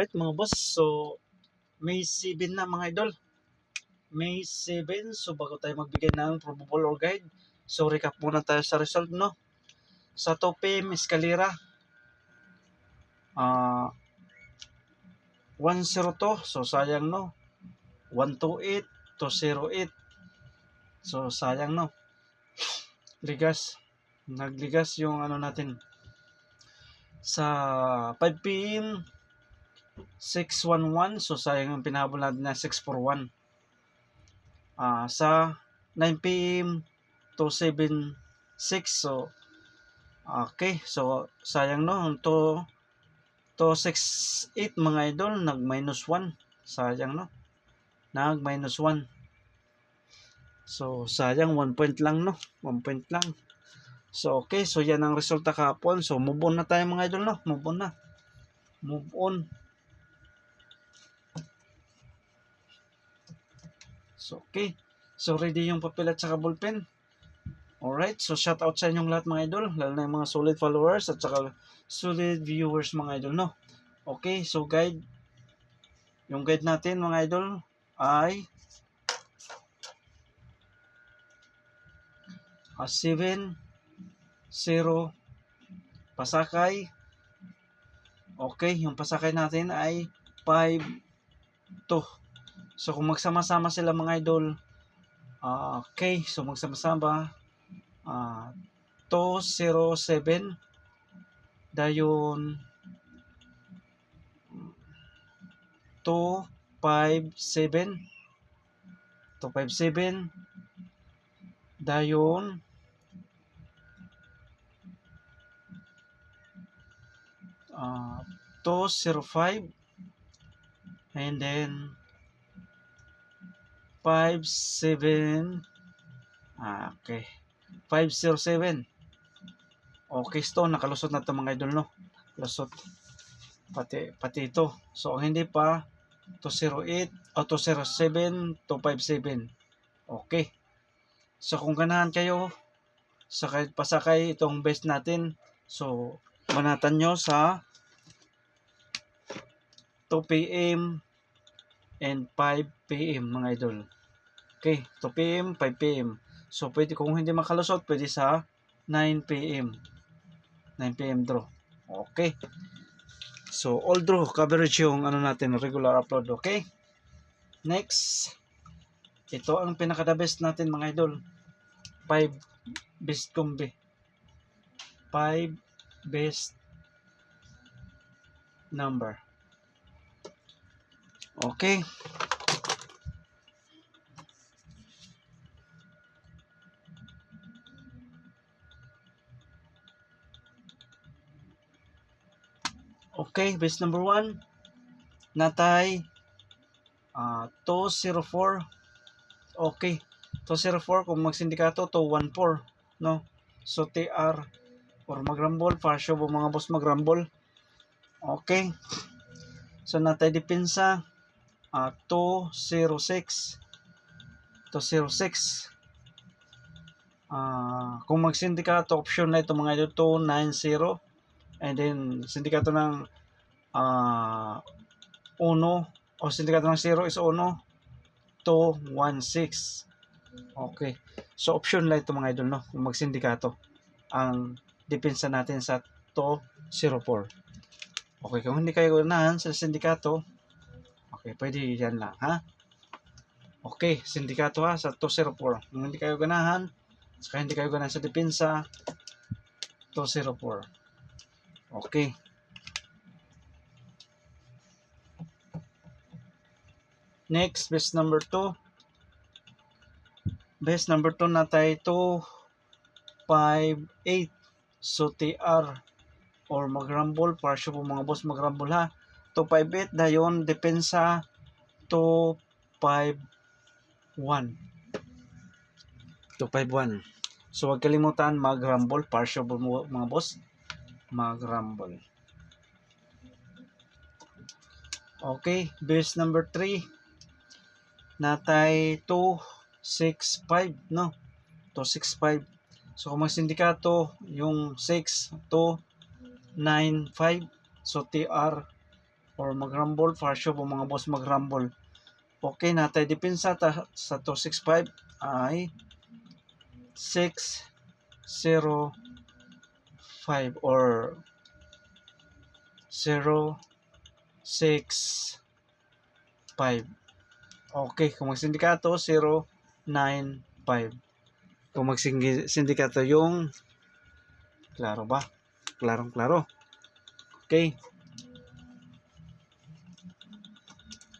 Alright mga boss, so May 7 na mga idol. May 7, so bago tayo magbigay ng probable or guide, so recap muna tayo sa result, no? Sa Topim Escalera, 102, so sayang, no? 128 to 08, so sayang, no? Nagligas yung ano natin. Sa 5 PM 611, so sayang yung pinahabol natin na 641. Sa 9 PM to 7:06, so okay, so sayang, no? To 6:08 mga idol, nag -1, sayang, no? Nag -1, so sayang, 1 point lang, no? 1 point lang. So okay, so yan ang resulta kahapon. So move on na tayo mga idol, no? Move on. So okay, so ready yung papel at saka ballpen. Alright, so shout out sa inyong lahat mga idol, lalo na yung mga solid followers at saka solid viewers mga idol, no? Okay, so yung guide natin mga idol ay 7-0 pasakay. Okay, yung pasakay natin ay 5-2. So kung magsama-sama sila mga idol, okay, so magsama-sama 207 dayon 257 dayon 205 and then 57 okay, 507. Okay, ito nakalusot na ito mga idol, no? Lusot pati ito. So hindi pa 208 o 207 257. Okay, so kung ganahan kayo sa pasakay itong best natin, so banatan nyo sa 2 PM and 5 PM mga idol. Okay, 2 PM, 5 PM. So pwede, kung hindi makalusot, pwede sa 9 PM. 9 PM draw. Okay. So all draw coverage yung ano natin, regular upload. Okay. Next. Ito ang pinaka the best natin mga idol. 5 best combi. 5 best number. Okay. Okay, base number 1 natay 204. Okay, 204 kung magsindikato 214, no? So TR or magrambol, far show po mga boss magrambol. Okay, so natay depensa 206 kung magsindikato option na ito mga ito 290, and then sindikato ng 1 o sindikato ng 0 is 1 216. Okay, so option lang ito mga idol, no? Kung magsindikato ang depensa natin sa 204. Okay, kung hindi kayo ganahan sa sindikato, okay, pwede yan lang, ha? Okay, sindikato ha, sa 204. Kung hindi kayo ganahan, saka hindi kayo ganahan sa depensa, 204. Okay. Next, best number 2. Best number 2 natay 258. So TR or magrambol, partial po mga boss magrambol ha. 258 dayon depensa 251. 251. So huwag kalimutan magrambol, partial po mga boss magrambol. Okay, base number 3 natay 265, no? 265. So kung magsindikato yung 6 295, so TR or mag-rumble, far sure po mga boss mag-rumble. Okay, natay depensa ta sa 265 ay 605 or 065. Okay, kung magsindikato 095. Kung magsindikato yung klaro ba? Klaro. Okay.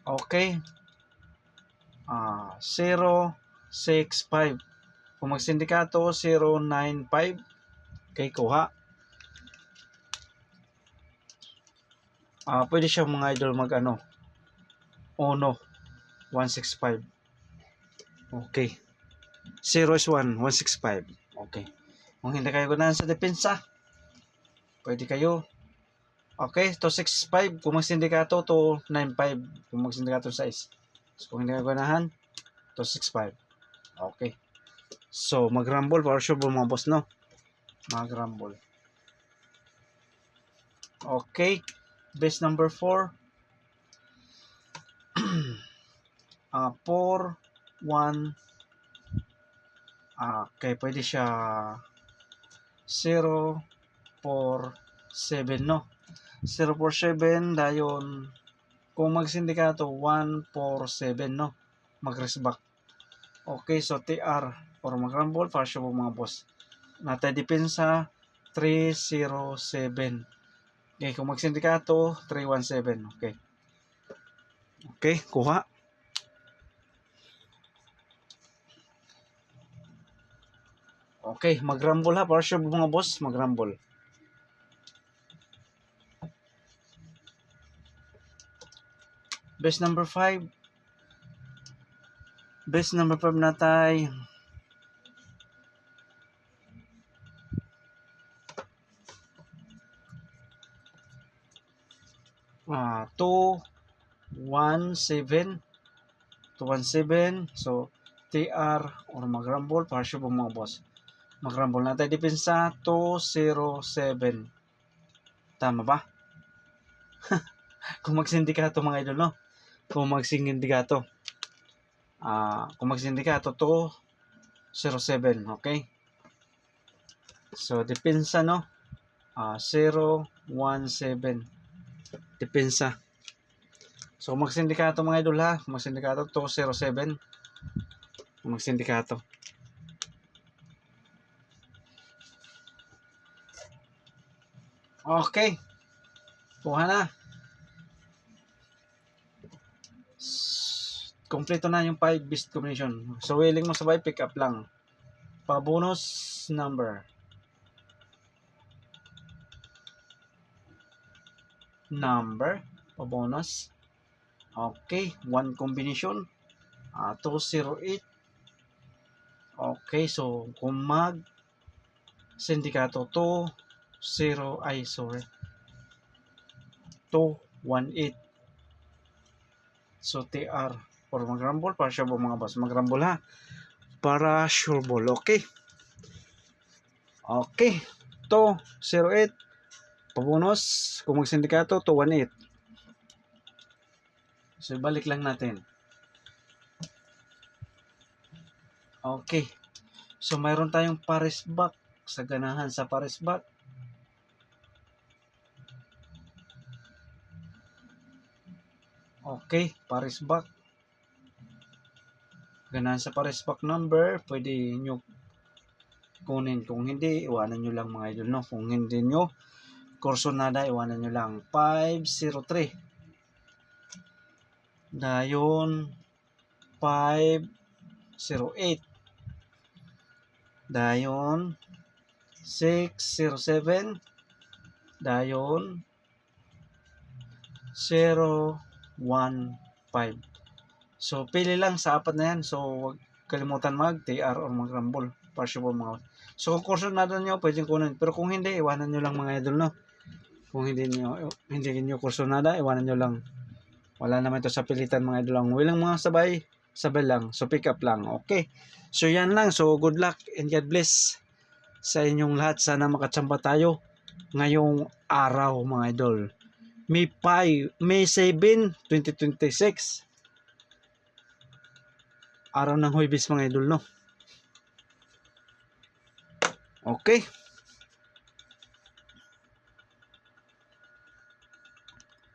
Okay. 065. Kung magsindikato 095. Okay, kuha. Pwede siya mga idol mag Ono 165. Okay. 0 is 1, 165. Okay. Kung hindi kayo ganahan sa depensa, pwede kayo. Okay, 265. Kung magsindikato, 295. Kung magsindikato 6. So, kung hindi kayo ganahan, 265. Okay. So, mag-rumble for sure mga boss, no? Mag-rumble. Okay. Base number 4. 4, 1. Okay, pwede siya 0, 4, 7, no? 0, 4, 7, dayon kung magsindikato 1, 4, 7, no? Mag-resback. Okay, so TR or mag-rumble para siya po mga boss. Natay depensa 307. Okay, kung magsindikato 317. Okay. Okay, kuha. Okay, mag-rumble ha para siya po mga boss, mag-rumble. Base number 5. Base number 5 natay 217. 217. So, TR or mag-rumble para siya po mga boss. Mag-rumble natin. Depensa 207. Tama ba? Kung magsindikato mga idol, no? Kung magsindikato. Kung magsindikato 207. Okay? So, depensa, no? 017. Depensa. So, kung magsindikato mga idol ha. Kung magsindikato 207. Kung magsindikato. Okay. Kuha na. Kompleto na yung 5 beast combination. So, willing mo sabay, pick up lang. Pa-bonus number. Pa-bonus. Okay. 1 combination. 208. Okay. So, kung sindikato 218. So, TR or mag-rumble para sure po mga boss. Mag-rumble ha. Para sure ball. Okay. Okay. 208. Pabonus. Kung magsindikato, 218. So, balik lang natin. Okay. So, mayroon tayong pares back. Sa ganahan sa pares back. Okay, pares back. Ganahan sa pares back number, pwede nyo kunin. Kung hindi, iwanan nyo lang mga idol, no? Kung hindi nyo, kursonada, iwanan nyo lang. 503. Dayon, 508. Dayon, 607. Dayon, 015. So, pili lang sa apat na yan. So, huwag kalimutan mag-TR or mag-rumble. Partial mga. So, kung kursonada nyo, pwedeng kunin. Pero kung hindi, iwanan nyo lang mga idol, no? Kung hindi nyo kursonada, iwanan nyo lang. Wala naman ito sa pilitan mga idol lang. Walang mga sabay lang. So, pick up lang. Okay. So, yan lang. So, good luck and God bless sa inyong lahat. Sana makatsamba tayo ngayong araw mga idol. May 7, 2026. Araw ng Huwebes mga idol, no? Okay.